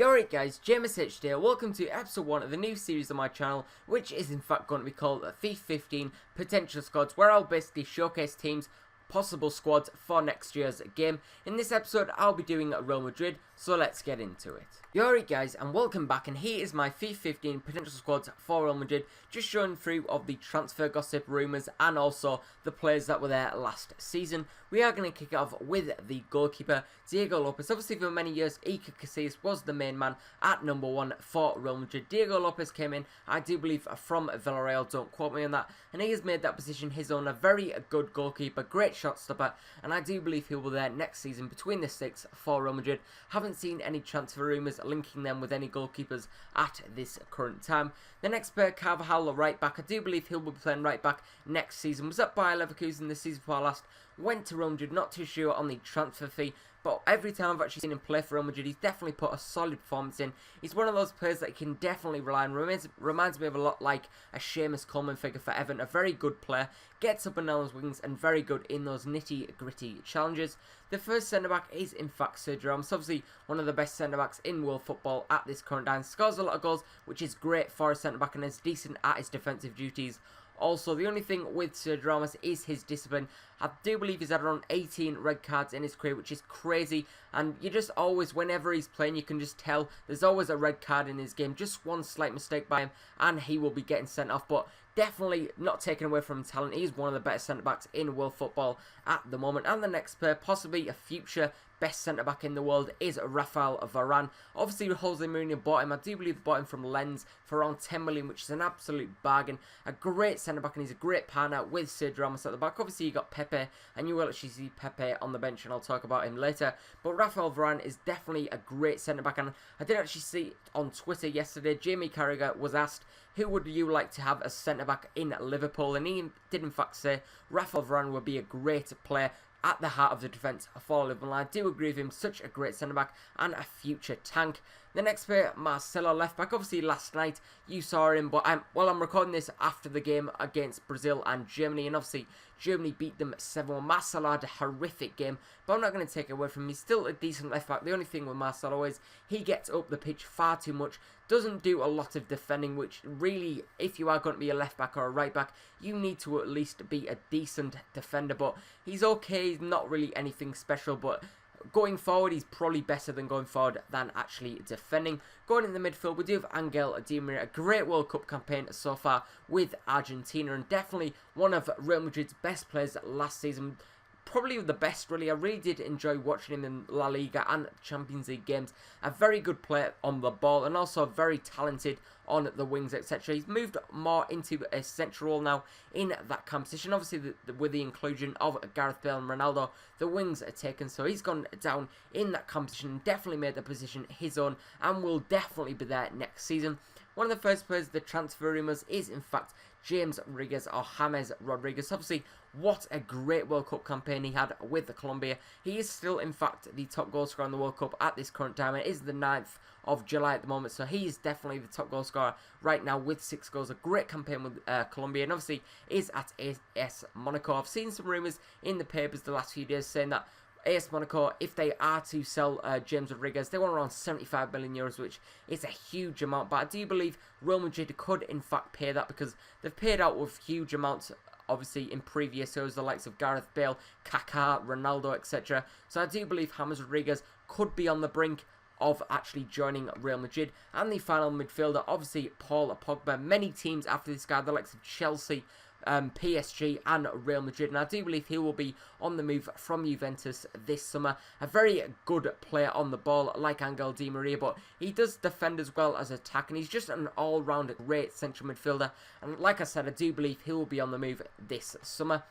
Alright guys, James H here, welcome to episode 1 of the new series on my channel, which is in fact going to be called FIFA15 Potential Squads, where I'll basically showcase teams, possible squads for next year's game. In this episode, I'll be doing Real Madrid, so let's get into it. Alright guys, and welcome back, and here is my FIFA15 Potential Squads for Real Madrid, just showing through of the transfer gossip, rumours, and also the players that were there last season. We are going to kick it off with the goalkeeper, Diego Lopez. Obviously for many years, Iker Casillas was the main man at number 1 for Real Madrid. Diego Lopez came in, I do believe, from Villarreal, don't quote me on that, and he has made that position his own. A very good goalkeeper, great shot stopper, and I do believe he will be there next season between the sticks for Real Madrid. Haven't seen any transfer rumours linking them with any goalkeepers at this current time. The next player, Carvajal, the right back. I do believe he'll be playing right back next season. Was at Bayer Leverkusen the season before last. Went to Real Madrid, not too sure on the transfer fee, but every time I've actually seen him play for Real Madrid, he's definitely put a solid performance in. He's one of those players that you can definitely rely on. Reminds me of a lot like a Seamus Coleman figure for Everton. A very good player, gets up and down those wings, and very good in those nitty-gritty challenges. The first centre-back is in fact Sergio Ramos, obviously one of the best centre-backs in world football at this current time. Scores a lot of goals, which is great for a centre-back, and is decent at his defensive duties. Also, the only thing with Sergio Ramos is his discipline. I do believe he's had around 18 red cards in his career, which is crazy. And you just always, whenever he's playing, you can just tell there's always a red card in his game. Just one slight mistake by him, and he will be getting sent off. But definitely not taken away from talent. He's one of the better centre-backs in world football at the moment. And the next player, possibly a future best centre-back in the world, is Rafael Varane. Obviously, Jose Mourinho bought him. I do believe they bought him from Lens for around 10 million, which is an absolute bargain. A great centre-back, and he's a great partner with Sergio Ramos at the back. Obviously, you got Pepe, and you will actually see Pepe on the bench, and I'll talk about him later. But Rafael Varane is definitely a great centre-back, and I did actually see on Twitter yesterday, Jamie Carragher was asked, who would you like to have as centre-back in Liverpool? And he did in fact say Rafael Varane would be a great player at the heart of the defence for Liverpool. I do agree with him, such a great centre-back and a future tank. The next player, Marcelo, left-back. Obviously last night you saw him, but I'm recording this after the game against Brazil and Germany, and obviously Germany beat them 7-1. Marcelo had a horrific game, but I'm not going to take it away from him. He's still a decent left-back. The only thing with Marcelo is he gets up the pitch far too much, doesn't do a lot of defending, which really, if you are going to be a left-back or a right-back, you need to at least be a decent defender. But he's okay, he's not really anything special, but going forward, he's probably better than going forward than actually defending. Going in the midfield, we do have Angel Di Maria, a great World Cup campaign so far with Argentina, and definitely one of Real Madrid's best players last season. Probably the best, really. I really did enjoy watching him in La Liga and Champions League games. A very good player on the ball, and also very talented on the wings, etc. He's moved more into a central role now in that competition. Obviously, with the inclusion of Gareth, Bale and Ronaldo, the wings are taken, so he's gone down in that competition, definitely made the position his own, and will definitely be there next season. One of the first players, the transfer rumours, is in fact James Rodriguez, or James Rodriguez. Obviously, what a great World Cup campaign he had with Colombia. He is still, in fact, the top goal scorer in the World Cup at this current time. It is the 9th of July at the moment, so he is definitely the top goal scorer right now with 6 goals. A great campaign with Colombia, and obviously is at AS Monaco. I've seen some rumours in the papers the last few days saying that AS Monaco, if they are to sell James Rodriguez, they want around 75 million euros, which is a huge amount. But I do believe Real Madrid could, in fact, pay that, because they've paid out with huge amounts, obviously, in previous years, the likes of Gareth, Bale, Kaká, Ronaldo, etc. So I do believe James Rodriguez could be on the brink of actually joining Real Madrid. And the final midfielder, obviously, Paul Pogba. Many teams after this guy, the likes of Chelsea, PSG and Real Madrid, and I do believe he will be on the move from Juventus this summer. A very good player on the ball, like Angel Di Maria, but he does defend as well as attack, and he's just an all-round great central midfielder. And like I said, I do believe he will be on the move this summer.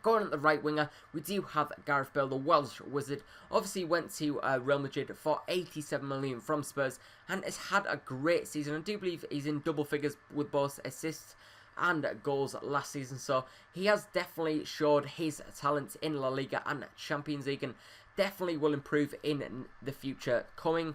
Going at the right winger, we do have Gareth Bale, the Welsh wizard. Obviously went to Real Madrid for 87 million from Spurs, and has had a great season. I do believe he's in double figures with both assists and goals last season, so he has definitely showed his talent in La Liga and Champions League, and definitely will improve in the future coming.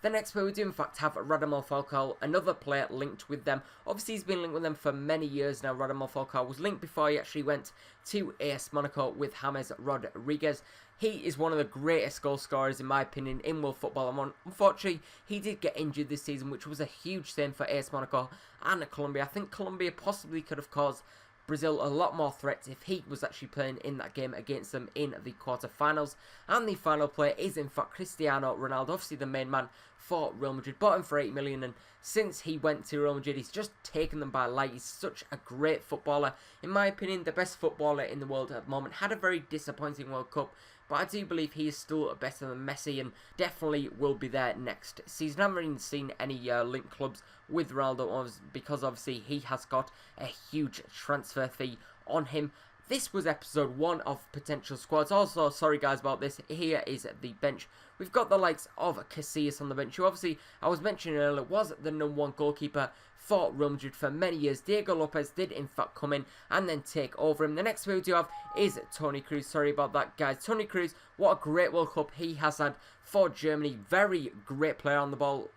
The next player we do in fact have Radamel Falcao, another player linked with them. Obviously he's been linked with them for many years now. Radamel Falcao was linked before he actually went to AS Monaco with James Rodriguez. He is one of the greatest goal scorers in my opinion in world football, and unfortunately he did get injured this season, which was a huge thing for AS Monaco and Colombia. I think Colombia possibly could have caused Brazil a lot more threats if he was actually playing in that game against them in the quarterfinals. And the final player is in fact Cristiano Ronaldo, obviously the main man for Real Madrid. Bought him for 8 million, and since he went to Real Madrid he's just taken them by light. He's such a great footballer, in my opinion the best footballer in the world at the moment. Had a very disappointing World Cup, but I do believe he is still better than Messi and definitely will be there next season. I haven't really seen any link clubs with Ronaldo because obviously he has got a huge transfer fee on him. This was episode 1 of potential squads. Also, sorry guys about this, here is the bench. We've got the likes of Casillas on the bench, who obviously, I was mentioning earlier, was the #1 goalkeeper for Real Madrid for many years. Diego Lopez did in fact come in and then take over him. The next player we do have is Toni Kroos. Sorry about that guys. Toni Kroos, what a great World Cup he has had for Germany. Very great player on the ball,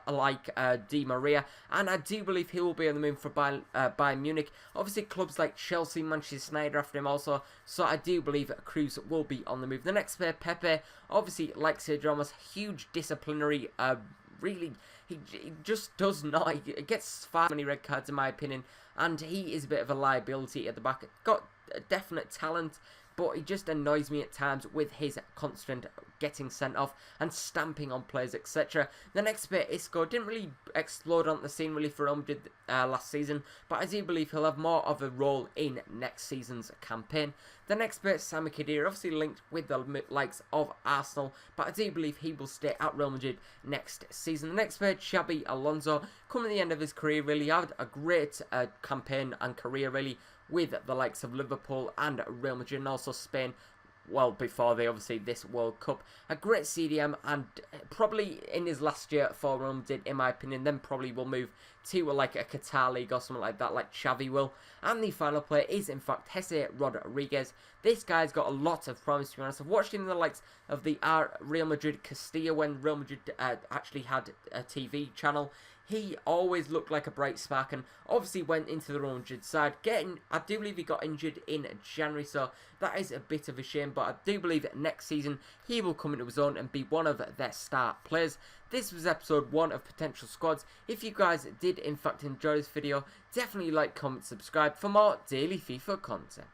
like Di Maria, and I do believe he will be on the move for Bayern Munich. Obviously clubs like Chelsea, Manchester United after him also, so I do believe Kroos will be on the move. The next player, Pepe, obviously like Sergio Ramos, huge disciplinary, really, he just does not, he gets far many red cards in my opinion, and he is a bit of a liability at the back. Got a definite talent, but he just annoys me at times with his constant getting sent off and stamping on players, etc. The next bit, Isco, didn't really explode on the scene really for Real Madrid last season, but I do believe he'll have more of a role in next season's campaign. The next bit, Sami Khedira, obviously linked with the likes of Arsenal, but I do believe he will stay at Real Madrid next season. The next bit, Xabi Alonso, coming to the end of his career, really had a great campaign and career really with the likes of Liverpool and Real Madrid, and also Spain, well before obviously this World Cup. A great CDM, and probably in his last year for Real Madrid in my opinion, then probably will move to like a Qatar league or something like that, like Xavi will. And the final player is in fact Jesse Rodriguez. This guy's got a lot of promise, to be honest. I've watched him in the likes of the Real Madrid Castilla when Real Madrid actually had a TV channel. He always looked like a bright spark, and obviously went into the Real Madrid side. I do believe he got injured in January, so that is a bit of a shame, but I do believe that next season he will come into his own and be one of their star players. This was episode 1 of Potential Squads. If you guys did in fact enjoy this video, definitely like, comment, subscribe for more daily FIFA content.